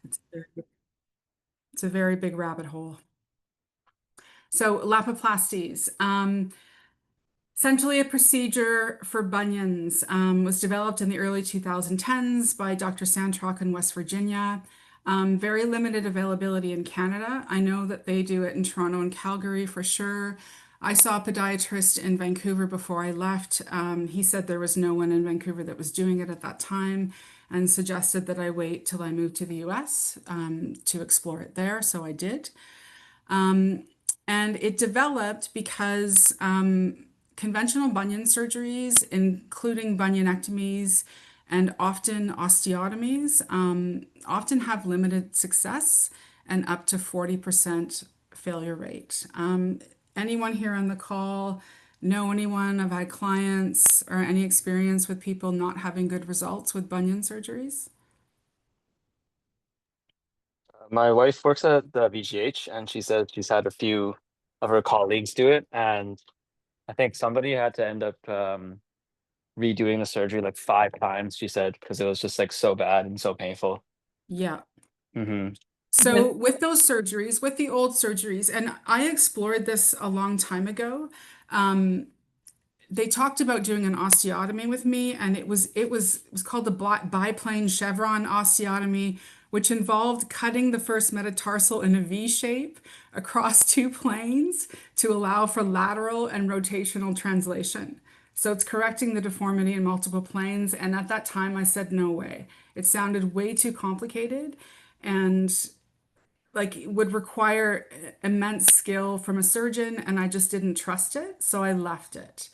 It's a very big rabbit hole. So Lapiplasties. Essentially, a procedure for bunions was developed in the early 2010s by Dr. Santrock in West Virginia. Very limited availability in Canada. I know that they do it in Toronto and Calgary for sure. I saw a podiatrist in Vancouver before I left. He said there was no one in Vancouver that was doing it at that time and suggested that I wait till I moved to the US to explore it there. So I did. Um, and it developed because conventional bunion surgeries, including bunionectomies and often osteotomies, often have limited success and up to 40% failure rate. Anyone here on the call know anyone? Have had clients or any experience with people not having good results with bunion surgeries? My wife works at the VGH and she said she's had a few of her colleagues do it. And I think somebody had to end up redoing the surgery like 5 times, she said, because it was just like so bad and so painful. Yeah. Hmm. So with those surgeries, with the old surgeries, and I explored this a long time ago, um, they talked about doing an osteotomy with me, and it was called the biplane chevron osteotomy, which involved cutting the first metatarsal in a V shape across two planes to allow for lateral and rotational translation. So it's correcting the deformity in multiple planes. And at that time, I said, no way. It sounded way too complicated and like would require immense skill from a surgeon, and I just didn't trust it. So I left it.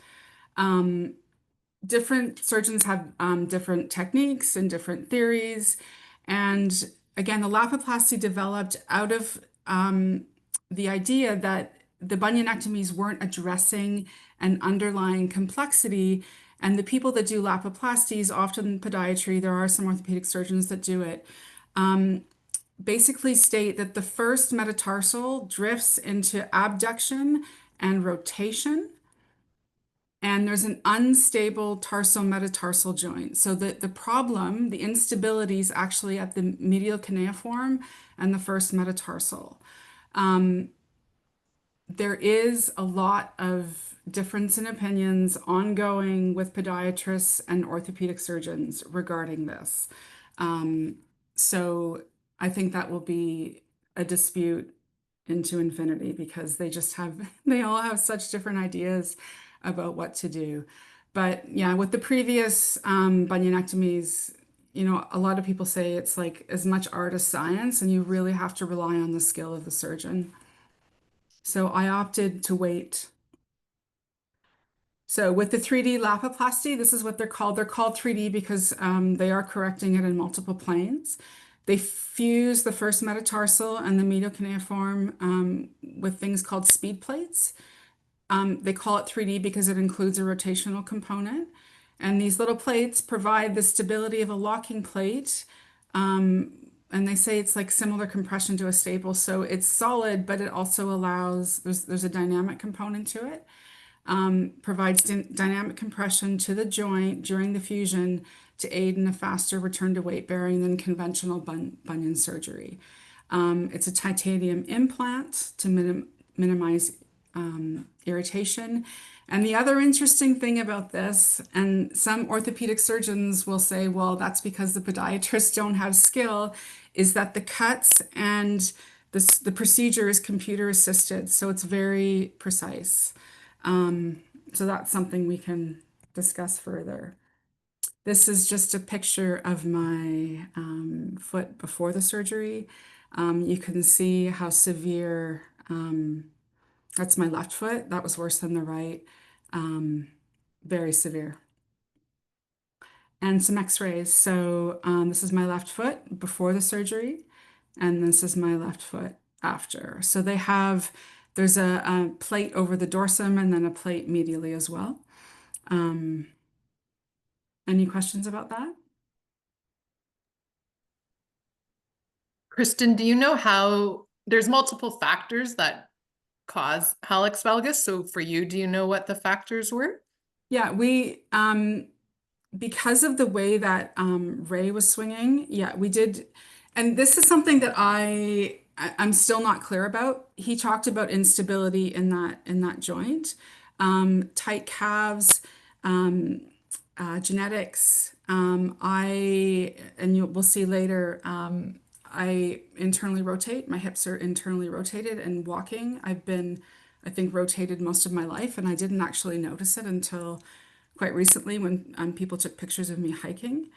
Different surgeons have different techniques and different theories. And again, the Lapiplasty developed out of the idea that the bunionectomies weren't addressing an underlying complexity. And the people that do Lapiplasties, often podiatry, there are some orthopedic surgeons that do it, basically state that the first metatarsal drifts into abduction and rotation, and there's an unstable tarsometatarsal joint. So the problem, the instability is actually at the medial cuneiform and the first metatarsal. There is a lot of difference in opinions ongoing with podiatrists and orthopedic surgeons regarding this. So I think that will be a dispute into infinity because they all have such different ideas about what to do. But yeah, with the previous bunionectomies, a lot of people say it's like as much art as science, and you really have to rely on the skill of the surgeon. So I opted to wait. So with the 3D Lapiplasty, this is what they're called. They're called 3D because they are correcting it in multiple planes. They fuse the first metatarsal and the medial cuneiform with things called speed plates. They call it 3D because it includes a rotational component. And these little plates provide the stability of a locking plate. And they say it's like similar compression to a staple. So it's solid, but it also allows, there's a dynamic component to it. Provides dynamic compression to the joint during the fusion to aid in a faster return to weight bearing than conventional bunion surgery. It's a titanium implant to minimize irritation. And the other interesting thing about this, and some orthopedic surgeons will say, well, that's because the podiatrists don't have skill, is that the cuts and the procedure is computer assisted, so it's very precise. So that's something we can discuss further. This is just a picture of my foot before the surgery. You can see how severe, that's my left foot. That was worse than the right. Very severe. And some x-rays. So this is my left foot before the surgery, and this is my left foot after. So there's a plate over the dorsum and then a plate medially as well. Any questions about that? Kristen, do you know how there's multiple factors that cause hallux valgus? So for you, do you know what the factors were? Yeah, because of the way that Ray was swinging, yeah, we did. And this is something that I'm still not clear about. He talked about instability in that joint, tight calves, um, genetics. We'll see later. I internally rotate. My hips are internally rotated, and walking, I think, rotated most of my life, and I didn't actually notice it until quite recently when people took pictures of me hiking.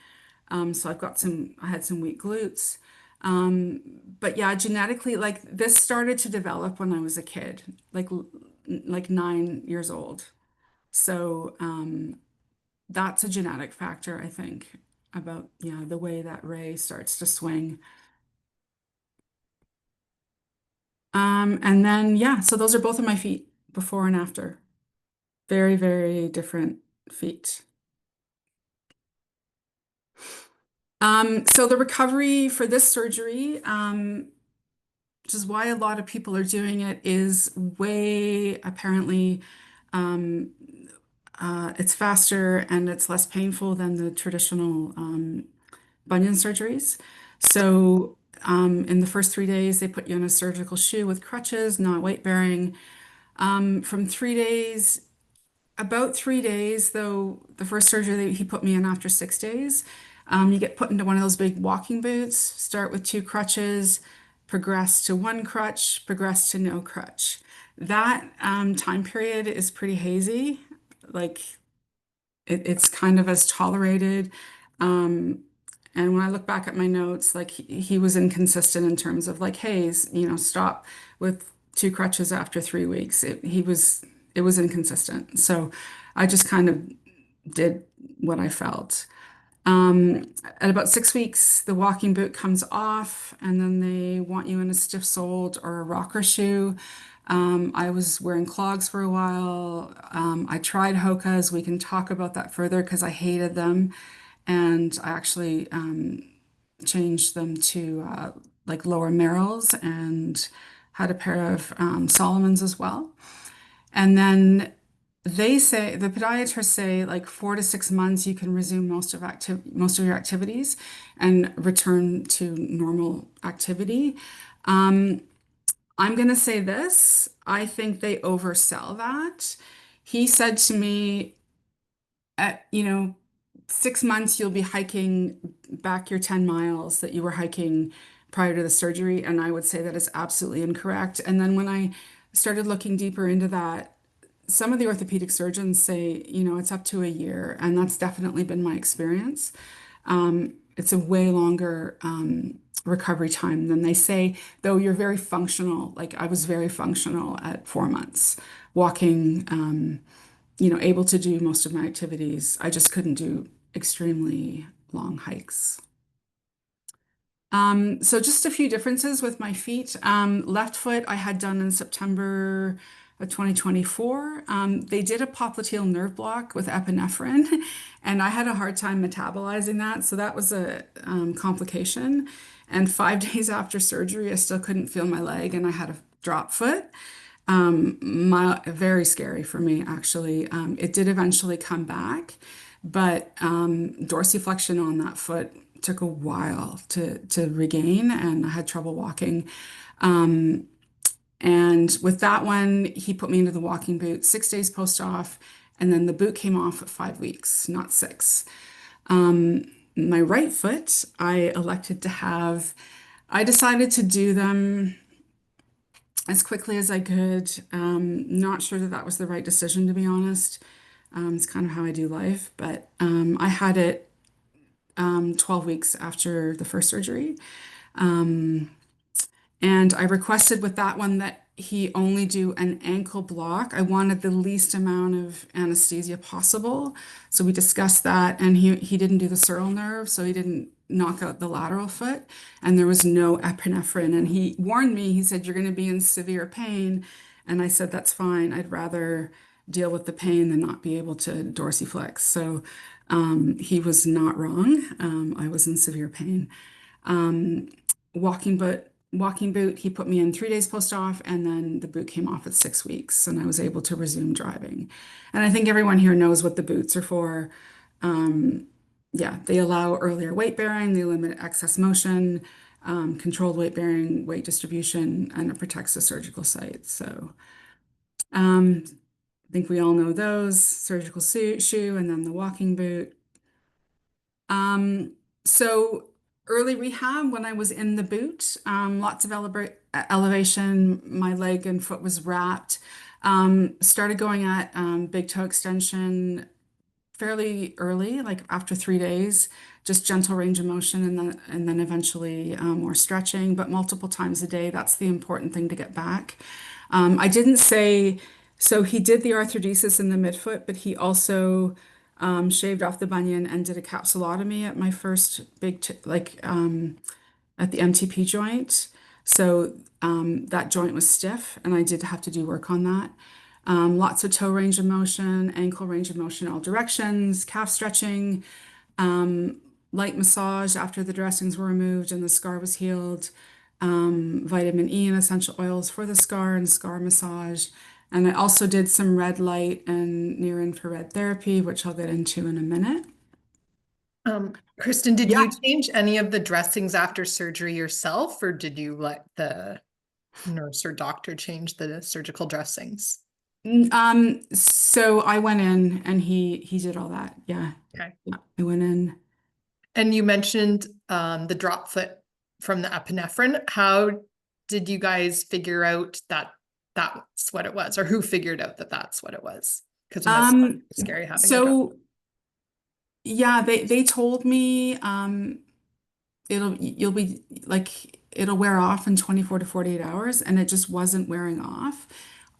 So I had some weak glutes. But yeah, genetically, like this started to develop when I was a kid, like 9 years old. So that's a genetic factor, I think, about yeah, the way that Ray starts to swing. And then yeah, so those are both of my feet before and after. Very, very different feet. So the recovery for this surgery, which is why a lot of people are doing it, is way apparently um, it's faster and it's less painful than the traditional bunion surgeries. So in the first 3 days, they put you in a surgical shoe with crutches, not weight bearing. From 3 days, about 3 days, though, the first surgery that he put me in after 6 days, you get put into one of those big walking boots, start with two crutches, progress to one crutch, progress to no crutch. That time period is pretty hazy. Like it's kind of as tolerated. Um, and when I look back at my notes, like he was inconsistent in terms of like, hey, stop with two crutches after 3 weeks. It was inconsistent. So I just kind of did what I felt. At about 6 weeks, the walking boot comes off, and then they want you in a stiff soled or a rocker shoe. I was wearing clogs for a while. I tried Hoka's. We can talk about that further because I hated them. And I actually changed them to like lower Merrells and had a pair of Solomon's as well. And then the podiatrists say like 4 to 6 months you can resume most of your activities and return to normal activity. I'm going to say this. I think they oversell that. He said to me, at 6 months you'll be hiking back your 10 miles that you were hiking prior to the surgery, and I would say that is absolutely incorrect. And then when I started looking deeper into that, some of the orthopedic surgeons say, it's up to a year, and that's definitely been my experience. It's a way longer recovery time than they say, though you're very functional. Like I was very functional at 4 months, walking, able to do most of my activities. I just couldn't do extremely long hikes. So just a few differences with my feet. Left foot I had done in September of 2024. They did a popliteal nerve block with epinephrine, and I had a hard time metabolizing that, so that was a complication. And 5 days after surgery, I still couldn't feel my leg, and I had a drop foot. Very scary for me, actually. It did eventually come back, but dorsiflexion on that foot took a while to regain, and I had trouble walking. And with that one, he put me into the walking boot 6 days post-op, and then the boot came off at 5 weeks, not six. My right foot, I decided to do them as quickly as I could. Not sure that that was the right decision, to be honest. It's kind of how I do life, but I had it 12 weeks after the first surgery. And I requested with that one that he only do an ankle block. I wanted the least amount of anesthesia possible. So we discussed that, and he didn't do the sural nerve, so he didn't knock out the lateral foot, and there was no epinephrine. And he warned me, he said, "You're going to be in severe pain." And I said, "That's fine. I'd rather deal with the pain than not be able to dorsiflex." So he was not wrong. I was in severe pain. Um, walking boot, he put me in 3 days post-op, and then the boot came off at 6 weeks, and I was able to resume driving. And I think everyone here knows what the boots are for. Yeah, they allow earlier weight bearing, they limit excess motion. controlled weight bearing, weight distribution, and it protects the surgical site. So I think we all know those, surgical shoe and then the walking boot. So early rehab, when I was in the boot, lots of elevation, my leg and foot was wrapped. Started going at big toe extension fairly early, like after 3 days, just gentle range of motion and then eventually more stretching, but multiple times a day. That's the important thing to get back. I didn't say, so he did the arthrodesis in the midfoot, but he also shaved off the bunion and did a capsulotomy at my first big, at the MTP joint. So that joint was stiff, and I did have to do work on that. Lots of toe range of motion, ankle range of motion, all directions, calf stretching, light massage after the dressings were removed and the scar was healed, vitamin E and essential oils for the scar and scar massage. And I also did some red light and near infrared therapy, which I'll get into in a minute. Kristen, did Yeah. you change any of the dressings after surgery yourself, or did you let the nurse or doctor change the surgical dressings? So I went in and he did all that. Yeah. Okay. Yeah, I went in. And you mentioned the drop foot from the epinephrine. How did you guys figure out that that's what it was, or who figured out that that's what it was? Because it's scary having a drop. So yeah, they told me you'll be like it'll wear off in 24 to 48 hours, and it just wasn't wearing off.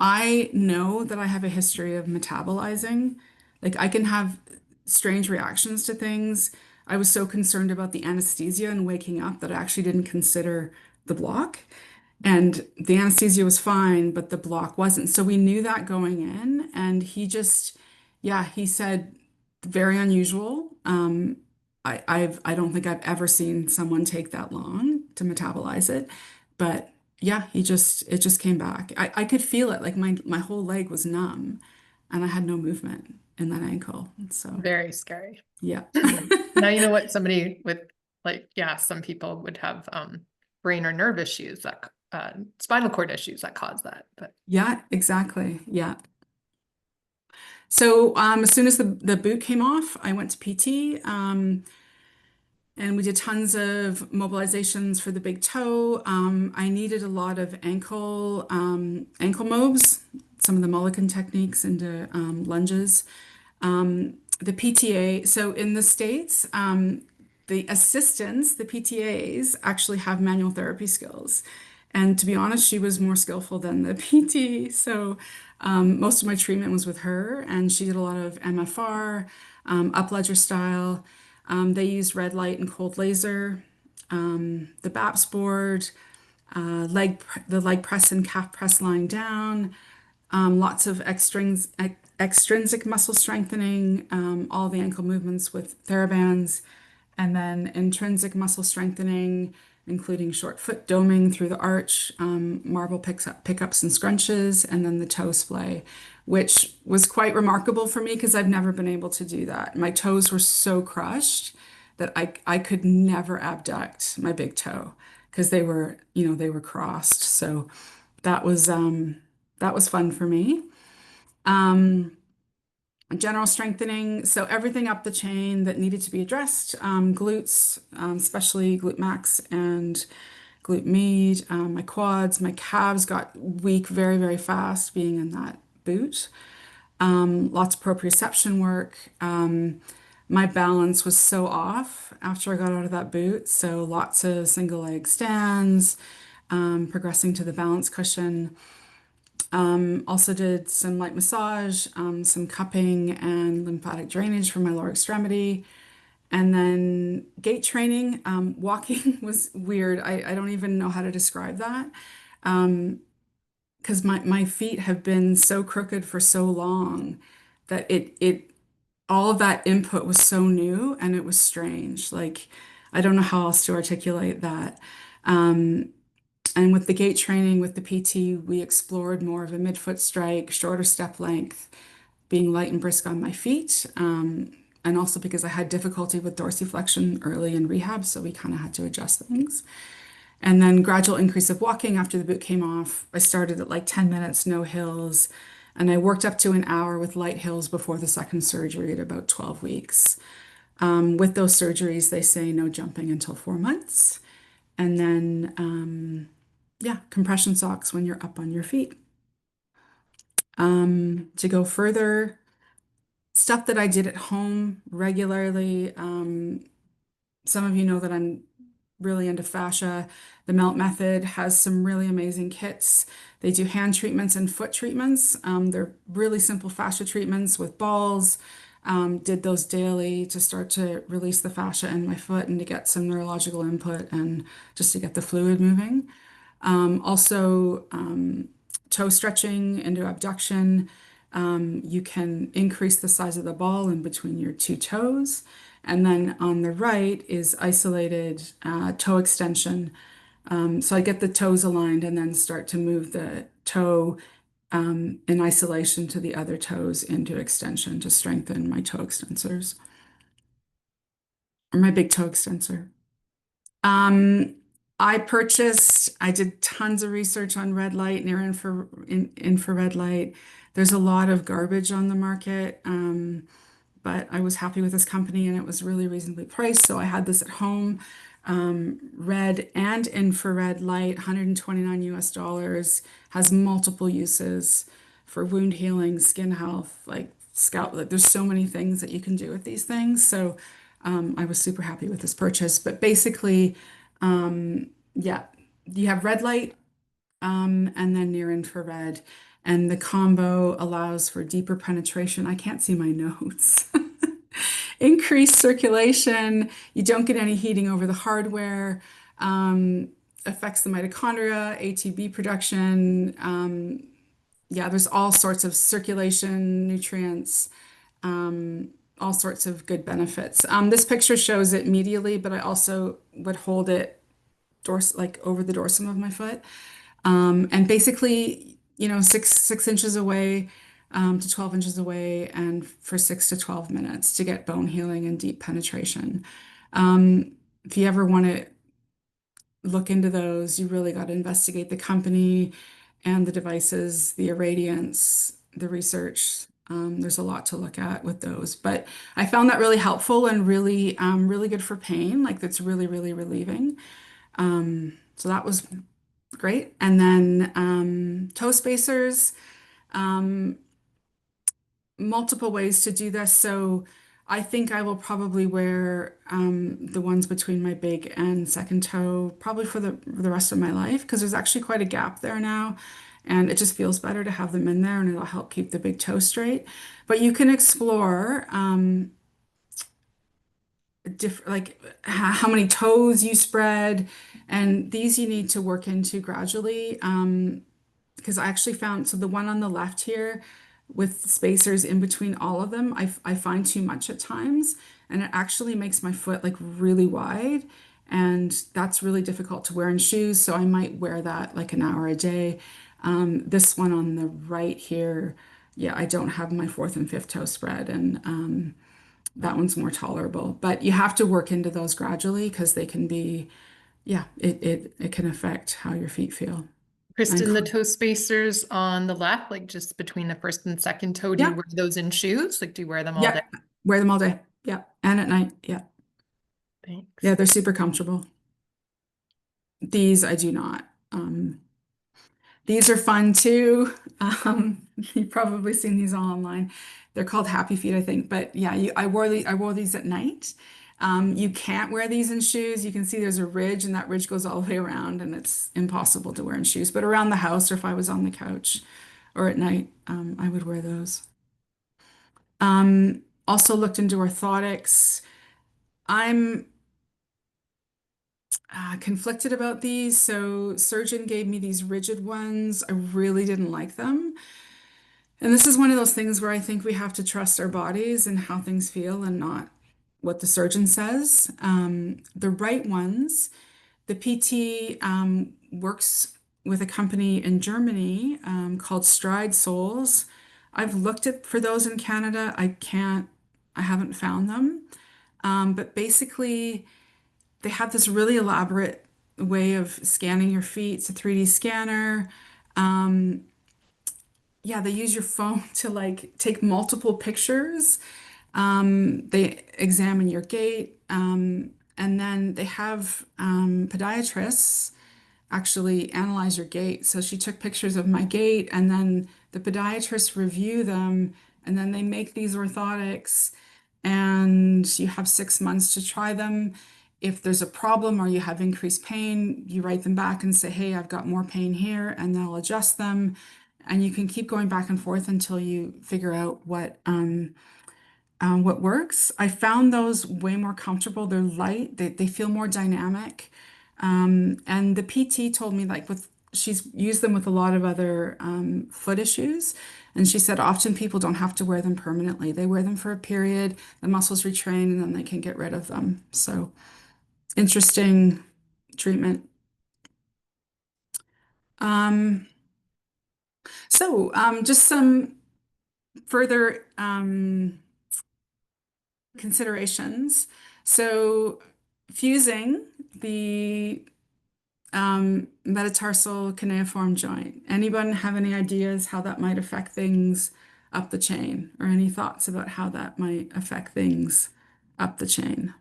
I know that I have a history of metabolizing. Like I can have strange reactions to things. I was so concerned about the anesthesia and waking up that I actually didn't consider the block. And the anesthesia was fine, but the block wasn't. So we knew that going in. And yeah, he said, very unusual. I don't think I've ever seen someone take that long to metabolize it. But yeah, it just came back. I could feel it. Like my whole leg was numb and I had no movement in that ankle. So Very scary. yeah. Now you know what somebody with some people would have brain or nerve issues that spinal cord issues that cause that. But Yeah, exactly. Yeah. So as soon as the boot came off, I went to PT. And we did tons of mobilizations for the big toe. I needed a lot of ankle mobs, some of the Mulligan techniques into lunges. The PTA, so in the States, the assistants, the PTAs, actually have manual therapy skills. And to be honest, she was more skillful than the PT. So most of my treatment was with her, and she did a lot of MFR, up ledger style. They used red light and cold laser, the BAPS board, the leg press and calf press lying down, lots of extrinsic muscle strengthening, all the ankle movements with TheraBands, and then intrinsic muscle strengthening, including short foot doming through the arch, marble pickups and scrunches, and then the toe splay, which was quite remarkable for me because I've never been able to do that. My toes were so crushed that I could never abduct my big toe because they were crossed. So that was fun for me. General strengthening, so everything up the chain that needed to be addressed, glutes, especially glute max and glute med, my quads, my calves got weak very, very fast being in that boot. Lots of proprioception work. My balance was so off after I got out of that boot, so lots of single leg stands, progressing to the balance cushion. Also did some light massage, some cupping and lymphatic drainage for my lower extremity. And then gait training, walking was weird. I don't even know how to describe that. Because my feet have been so crooked for so long that it all of that input was so new and it was strange. Like I don't know how else to articulate that. And with the gait training with the PT, we explored more of a midfoot strike, shorter step length, being light and brisk on my feet. And also because I had difficulty with dorsiflexion early in rehab, so we kind of had to adjust things. And then gradual increase of walking after the boot came off. I started at like 10 minutes, no hills. And I worked up to an hour with light hills before the second surgery at about 12 weeks. With those surgeries, they say no jumping until 4 months. And then, yeah, compression socks when you're up on your feet. To go further, stuff that I did at home regularly. Some of you know that I'm really into fascia. The Melt Method has some really amazing kits. They do hand treatments and foot treatments. They're really simple fascia treatments with balls. Did those daily to start to release the fascia in my foot and to get some neurological input and just to get the fluid moving. Also, toe stretching into abduction. You can increase the size of the ball in between your two toes. And then on the right is isolated toe extension. So I get the toes aligned and then start to move the toe in isolation to the other toes into extension to strengthen my toe extensors or my big toe extensor. Um, I did tons of research on red light, infrared light. There's a lot of garbage on the market, but I was happy with this company and it was really reasonably priced. So I had this at home. Red and infrared light, 129 US dollars, has multiple uses for wound healing, skin health, like scalp. Like there's so many things that you can do with these things. So I was super happy with this purchase. But basically, yeah, you have red light and then near infrared. And the combo allows for deeper penetration. I can't see my notes. Increased circulation. You don't get any heating over the hardware. Affects the mitochondria, ATP production. Yeah, there's all sorts of circulation, nutrients, all sorts of good benefits. This picture shows it medially, but I also would hold it like over the dorsum of my foot. And basically, 6 inches away to 12 inches away, and for 6 to 12 minutes to get bone healing and deep penetration. If you ever want to look into those, you really got to investigate the company and the devices, the irradiance, the research. There's a lot to look at with those, but I found that really helpful and really good for pain. Like that's really, really relieving. So that was great. And then toe spacers, multiple ways to do this. So I think I will probably wear the ones between my big and second toe probably for the rest of my life because there's actually quite a gap there now. And it just feels better to have them in there and it'll help keep the big toe straight. But you can explore different, like how many toes you spread. And these you need to work into gradually. Because I actually found, so the one on the left here with spacers in between all of them, I find too much at times. And it actually makes my foot like really wide. And that's really difficult to wear in shoes. So I might wear that like an hour a day. This one on the right here, yeah, I don't have my fourth and fifth toe spread. And that one's more tolerable. But you have to work into those gradually because they can be, yeah, it can affect how your feet feel. Kristen, the toe spacers on the left, like just between the first and second toe, do you Yeah. wear those in shoes? Like, do you wear them all Yeah, day? wear them all day. Yeah, and at night. Yeah, Thanks. yeah, they're super comfortable. These I do not. These are fun too. You've probably seen these all online. They're called Happy Feet, I think. But yeah, I wore these at night. You can't wear these in shoes. You can see there's a ridge, and that ridge goes all the way around, and it's impossible to wear in shoes. But around the house, or if I was on the couch, or at night, I would wear those. Also looked into orthotics. I'm conflicted about these. So surgeon gave me these rigid ones. I really didn't like them. And this is one of those things where I think we have to trust our bodies and how things feel and not what the surgeon says. The right ones, the PT works with a company in Germany called Stride Soles. I've looked at for those in Canada. I haven't found them. But basically, they have this really elaborate way of scanning your feet. It's a 3D scanner. Yeah, they use your phone to like take multiple pictures. They examine your gait, and then they have podiatrists actually analyze your gait. So she took pictures of my gait, and then the podiatrists review them, and then they make these orthotics, and you have 6 months to try them. If there's a problem or you have increased pain, you write them back and say, hey, I've got more pain here, and they'll adjust them. And you can keep going back and forth until you figure out what works. I found those way more comfortable. They're light, they feel more dynamic. And the PT told me, like, she's used them with a lot of other foot issues. And she said often people don't have to wear them permanently. They wear them for a period, the muscles retrain, and then they can get rid of them. So interesting treatment. Just some further considerations. So fusing the metatarsal cuneiform joint. Anyone have any ideas how that might affect things up the chain, or any thoughts about how that might affect things up the chain?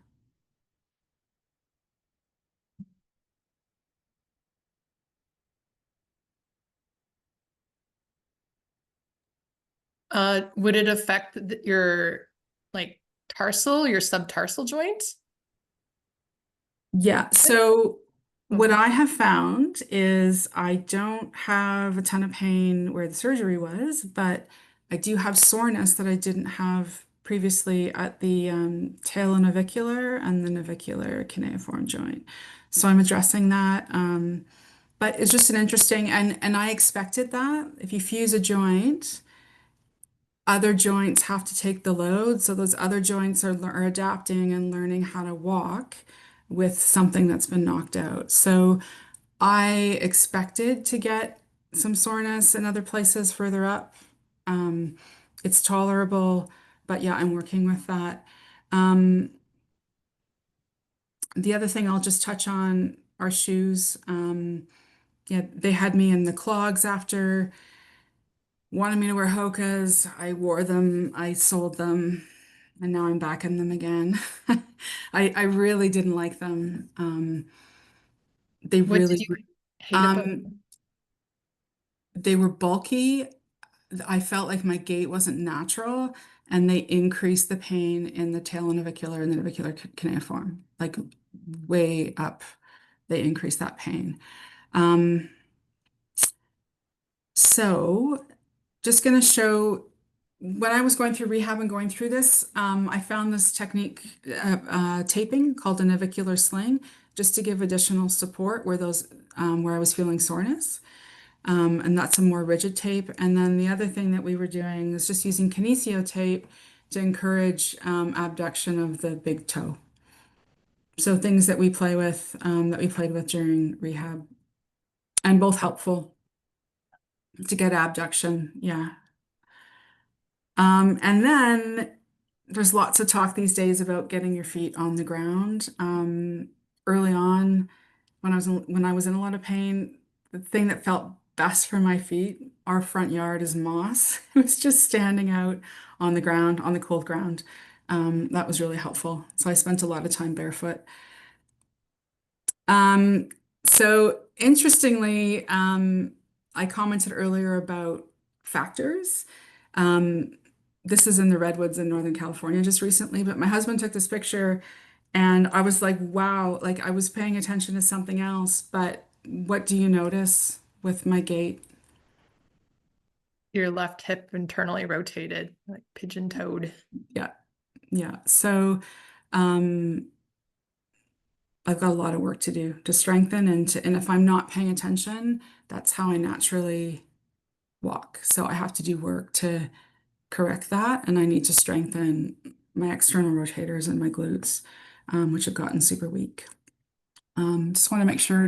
Would it affect your like your subtarsal joint? Yeah, so what Mhm. I have found is I don't have a ton of pain where the surgery was, but I do have soreness that I didn't have previously at the talonavicular and the navicular cuneiform joint. So I'm addressing that. But it's just an interesting, and I expected that. If you fuse a joint, other joints have to take the load. So those other joints are adapting and learning how to walk with something that's been knocked out. So I expected to get some soreness in other places further up. Um, it's tolerable, but yeah, I'm working with that. Um, the other thing I'll just touch on are shoes. Yeah, they had me in the clogs after, wanted me to wear Hoka's. I wore them, I sold them, and now I'm back in them again. I really didn't like them. They What did really, you hate about um, them? they were bulky. I felt like my gait wasn't natural, and they increased the pain in the talonavicular and the navicular cuneiform, like way up. They increased that pain. Um, so just going to show when I was going through rehab and going through this, I found this technique, taping called a navicular sling, just to give additional support where I was feeling soreness. And that's a more rigid tape. And then the other thing that we were doing is just using kinesio tape to encourage abduction of the big toe. So things that we play with, that we played with during rehab, and both helpful to get abduction. Yeah. And then there's lots of talk these days about getting your feet on the ground. Early on, when I was in a lot of pain, the thing that felt best for my feet, our front yard is moss. It was just standing out on the ground, on the cold ground. That was really helpful. So I spent a lot of time barefoot. Um, so interestingly, I commented earlier about factors. Um, this is in the redwoods in Northern California just recently, but my husband took this picture and I was like, wow, like I was paying attention to something else, but what do you notice with my gait? Your left hip internally rotated, like pigeon-toed. Yeah, yeah. So, um, I've got a lot of work to do to strengthen, and if I'm not paying attention, that's how I naturally walk. So I have to do work to correct that, and I need to strengthen my external rotators and my glutes, which have gotten super weak. Just want to make sure